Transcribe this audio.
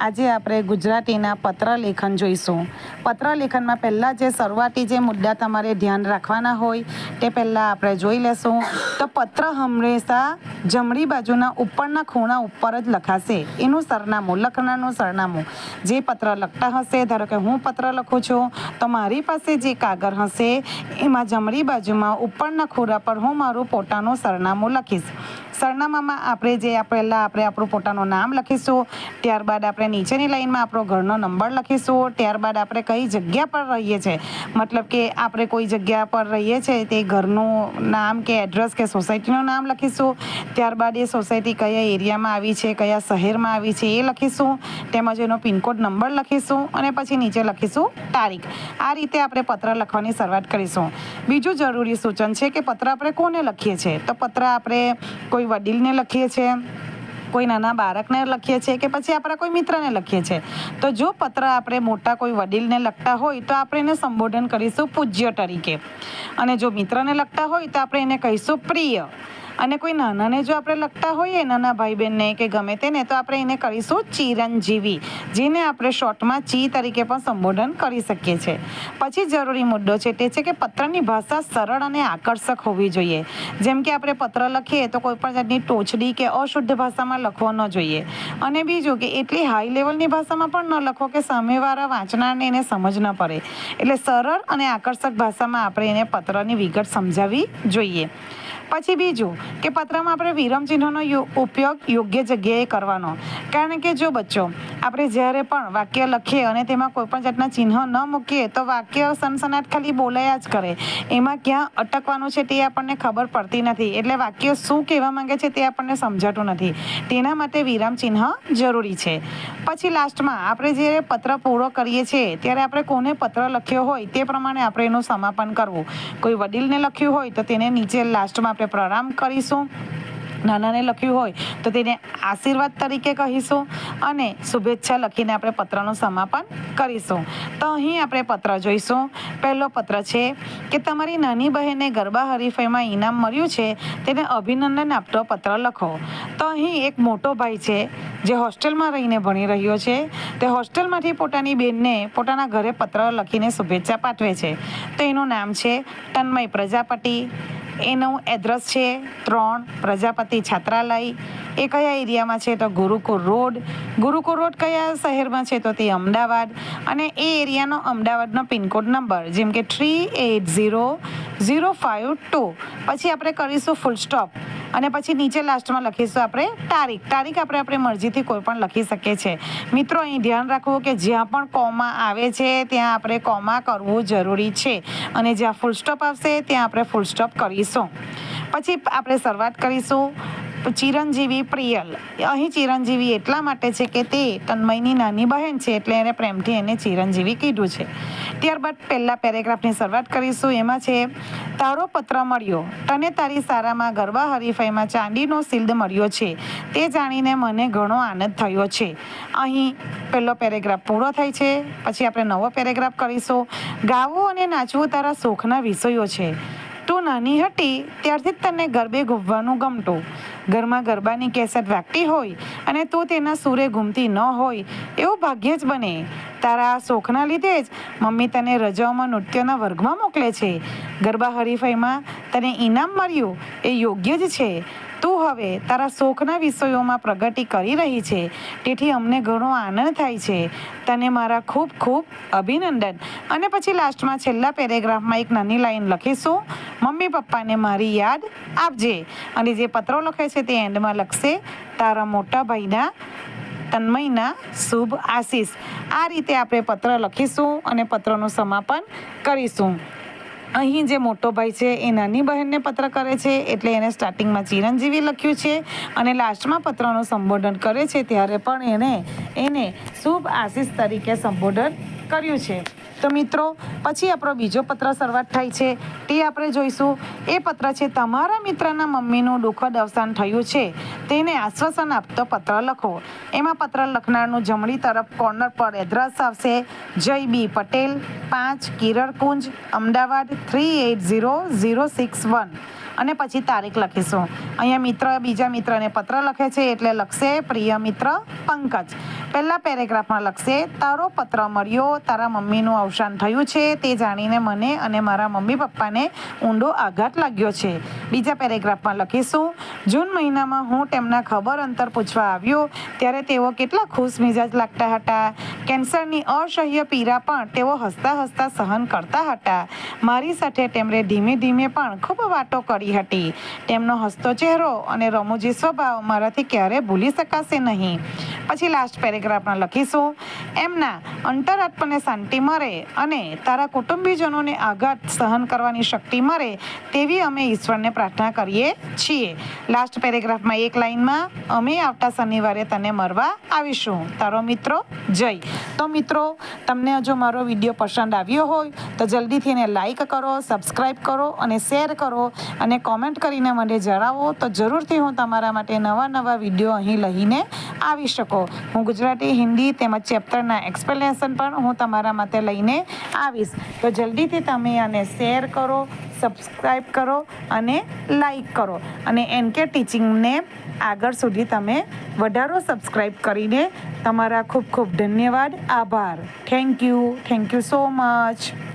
આજે આપણે ગુજરાતીના પત્ર લેખન જોઈશું. પત્ર લેખનમાં પહેલાં જે શરૂઆતી જે મુદ્દા તમારે ધ્યાન રાખવાના હોય તે પહેલાં આપણે જોઈ લેશું. તો પત્ર હંમેશા જમણી બાજુના ઉપરના ખૂણા ઉપર જ લખાશે. એનું સરનામું, લખનારનું સરનામું. જે પત્ર લખતા હશે, ધારો કે હું પત્ર લખું છું તો મારી પાસે જે કાગળ હશે એમાં જમણી બાજુમાં ઉપરના ખૂણા પર હું મારું પોતાનું સરનામું લખીશ. સરનામામાં આપણે આપણું પોતાનું નામ લખીશું. ત્યારબાદ આપણે નીચેની લાઈનમાં આપણો ઘરનો નંબર લખીશું. ત્યારબાદ આપણે કઈ જગ્યા પર રહીએ છીએ, મતલબ કે આપણે કોઈ જગ્યા પર રહીએ છીએ તે ઘરનું નામ કે એડ્રેસ કે સોસાયટીનું નામ લખીશું. ત્યારબાદ એ સોસાયટી કયા એરિયામાં આવી છે, કયા શહેરમાં આવી છે એ લખીશું. તેમજ એનો પિનકોડ નંબર લખીશું અને પછી નીચે લખીશું તારીખ. આ રીતે આપણે પત્ર લખવાની શરૂઆત કરીશું. બીજું જરૂરી સૂચન છે કે પત્ર આપણે કોને લખીએ છીએ. તો પત્ર આપણે કોઈ વડીલને લખીએ છીએ, કોઈ નાના બાળકને લખીએ છીએ કે પછી આપણા કોઈ મિત્રને લખીએ છીએ. તો જો પત્ર આપણે મોટા કોઈ વડીલને લખતા હોય તો આપણે એને સંબોધન કરીશું પૂજ્ય તરીકે, અને જો મિત્રને લખતા હોય તો આપણે એને કહીશું પ્રિય. અને કોઈ નાનાને જો આપણે લખતા હોઈએ, નાના ભાઈ બહેનને કે ગમે તેને, તો આપણે એને કરીશું ચિરંજીવી, જેને આપણે શોર્ટમાં ચી તરીકે પણ સંબોધન કરી શકીએ છીએ. પછી જરૂરી મુદ્દો છે તે છે કે પત્રની ભાષા સરળ અને આકર્ષક હોવી જોઈએ. જેમ કે આપણે પત્ર લખીએ તો કોઈ પણ જાતની ટોચડી કે અશુદ્ધ ભાષામાં લખવો ન જોઈએ. અને બીજું કે એટલી હાઈ લેવલની ભાષામાં પણ ન લખો કે સામેવાળા વાંચનારને એને સમજ ન પડે. એટલે સરળ અને આકર્ષક ભાષામાં આપણે એને પત્રની વિગત સમજાવવી જોઈએ. પછી બીજું કે પત્રમાં આપણે વિરામચિહ્નનો ઉપયોગ યોગ્ય જગ્યાએ કરવાનો. કારણ કે જો બચ્ચો, આપણે જ્યારે પણ વાક્ય લખીએ અને તેમાં કોઈ પણ જાતના ચિહ્ન ન મૂકીએ તો વાક્ય સનસનાટ ખાલી બોલાયા જ કરે. એમાં ક્યાં અટકવાનું છે તે આપણને ખબર પડતી નથી. એટલે વાક્ય શું કહેવા માંગે છે તે આપણને સમજાતું નથી. તેના માટે વિરામચિહ્ન જરૂરી છે. પછી લાસ્ટમાં આપણે જ્યારે પત્ર પૂરો કરીએ છીએ ત્યારે આપણે કોને પત્ર લખ્યો હોય તે પ્રમાણે આપણે એનું સમાપન કરવું. કોઈ વડીલને લખ્યું હોય તો તેને નીચે લાસ્ટમાં આપણે પ્રણામ કરીશું. નાનાને લખ્યું હોય તો તેને આશીર્વાદ તરીકે કહીશું અને શુભેચ્છા લખીને આપણે પત્રનું સમાપન કરીશું. તો અહીં આપણે પત્ર જોઈશું. પહેલો પત્ર છે કે તમારી નાની બહેનને ગરબા હરીફાઈમાં ઇનામ મળ્યું છે તેને અભિનંદન આપતો પત્ર લખો. તો અહીં એક મોટો ભાઈ છે જે હોસ્ટેલમાં રહીને ભણી રહ્યો છે. તે હોસ્ટેલમાંથી પોતાની બહેનને પોતાના ઘરે પત્ર લખીને શુભેચ્છા પાઠવે છે. તો એનું નામ છે તન્મય પ્રજાપતિ. એનું એડ્રેસ છે 3 પ્રજાપતિ છાત્રાલય. એ કયા એરિયામાં છે તો ગુરુકુળ રોડ. ગુરુકુળ રોડ કયા શહેરમાં છે તો તે અમદાવાદ. અને એ એરિયાનો અમદાવાદનો પિનકોડ નંબર જેમ કે 380052. પછી આપણે કરીશું ફૂલ સ્ટોપ અને પછી નીચે લાસ્ટમાં લખીશું આપણે તારીખ. તારીખ આપણે આપણી મરજીથી કોઈ પણ લખી શકીએ છીએ. મિત્રો, અહીં ધ્યાન રાખવું કે જ્યાં પણ કોમા આવે છે ત્યાં આપણે કોમા કરવું જરૂરી છે, અને જ્યાં ફૂલ સ્ટોપ આવશે ત્યાં આપણે ફૂલ સ્ટોપ કરીશું. પછી આપણે શરૂઆત કરીશું ચિરંજીવી પ્રિયલ. અહીં ચિરંજીવી એટલા માટે છે કે તે તન્મયની નાની બહેન છે એટલે એને પ્રેમથી એને ચિરંજીવી કીધું છે. ત્યારબાદ પહેલા પેરેગ્રાફની શરૂઆત કરીશું. એમાં છે તારો પત્ર મળ્યો. તને તારી શાળામાં ગરબા હરીફાઈમાં ચાંદીનો શિલ્ડ મળ્યો છે તે જાણીને મને ઘણો આનંદ થયો છે. અહીં પહેલો પેરેગ્રાફ પૂરો થાય છે. પછી આપણે નવો પેરેગ્રાફ કરીશું. ગાવું અને નાચવું તારા શોખના વિષયો છે. તું નાની હતી ત્યારથી જ તને ગરબે ઘૂમવાનું ગમતું. ઘરમાં ગરબાની કેસેટ વાગતી હોય અને તું તેના સૂરે ઘૂમતી ન હોય એવું ભાગ્ય જ બને. તારા શોખના લીધે જ મમ્મી તને રજાઓમાં નૃત્યના વર્ગમાં મોકલે છે. ગરબા હરીફાઈમાં તને ઇનામ મળ્યું એ યોગ્ય જ છે. તું હવે તારા શોખના વિષયોમાં પ્રગતિ કરી રહી છે, તેથી અમને ઘણો આનંદ થાય છે. તને મારા ખૂબ ખૂબ અભિનંદન. અને પછી લાસ્ટમાં છેલ્લા પેરેગ્રાફમાં એક નાની લાઈન લખીશું, મમ્મી પપ્પાને મારી યાદ આપજે. અને જે પત્રો લખે છે તે એન્ડમાં લખશે તારા મોટા ભાઈના તન્મયના શુભ આશીષ. આ રીતે આપણે પત્ર લખીશું અને પત્રનું સમાપન કરીશું. અહીં જે મોટો ભાઈ છે એ નાની બહેનને પત્ર કરે છે એટલે એને સ્ટાર્ટિંગમાં ચિરંજીવી લખ્યું છે અને લાસ્ટમાં પત્રનું સંબોધન કરે છે ત્યારે પણ એને શુભ આશીષ તરીકે સંબોધન કર્યું છે. તો મિત્રો, પછી આપણો બીજો પત્ર શરૂઆત થાય છે તે આપણે જોઈશું. એ પત્ર છે તમારા મિત્રના મમ્મીનું દુઃખદ અવસાન થયું છે તેને આશ્વાસન આપતો પત્ર લખો. એમાં પત્ર લખનારનું જમણી તરફ કોર્નર પર એડ્રેસ આવશે જય બી પટેલ, 5 કિરણકુંજ, અમદાવાદ 380061. અને પછી તારીખ લખીશું. અહીંયા બીજા મિત્રને પત્ર લખે છે એટલે લખશે પ્રિય મિત્ર પંકજ. પહેલા પેરેગ્રાફમાં લખશે, તારો પત્ર મળ્યો, તારા મમ્મીનું અવસાન થયું છે તે જાણીને મને અને મારા મમ્મી પપ્પાને ઊંડો આઘાત લાગ્યો છે. બીજા પેરેગ્રાફમાં લખીશું, જૂન મહિનામાં હું તેમના ખબર અંતર પૂછવા આવ્યો ત્યારે તેઓ કેટલા ખુશ મિજાજ લાગતા હતા. કેન્સરની અસહ્ય પીડા પણ તેઓ હસતા હસતા સહન કરતા હતા. મારી સાથે તેમણે ધીમે ધીમે પણ ખૂબ વાતો કરી હતી. તેમનો હસતો ચહેરો અને રમૂજી સ્વભાવ મારાથી ક્યારે ભૂલી શકાશે નહીં. પછી લાસ્ટ પેરેગ્રાફમાં લખીશું, એમના અંતરાત્માને શાંતિ મળે અને તારા કુટુંબીજનોને આઘાત સહન કરવાની શક્તિ મળે તેવી અમે ઈશ્વરને પ્રાર્થના કરીએ છીએ. લાસ્ટ પેરેગ્રાફમાં એક લાઇનમાં, અમે આવતા શનિવારે તને મળવા આવીશું. તારો મિત્રો જય. તો મિત્રો, તમને જો મારો વિડીયો પસંદ આવ્યો હોય તો જલ્દીથી એને લાઈક કરો, સબસ્ક્રાઈબ કરો અને શેર કરો અને કોમેન્ટ કરીને મને જણાવો તો જરૂરથી હું તમારા માટે નવા વિડીયો અહીં લઈને આવી શકો. હું ગુજરાતી, હિન્દી તેમજ ચેપ્ટરના એક્સપ્લેનેશન પણ હું તમારા માટે લઈને આવીશ. તો જલ્દીથી તમે આને શેર કરો, સબસ્ક્રાઈબ કરો અને લાઈક કરો અને એનકે ટીચિંગને આગળ સુધી તમે વધારો સબસ્ક્રાઈબ કરીને તમારા ખૂબ ખૂબ ધન્યવાદ, આભાર. Thank you so much.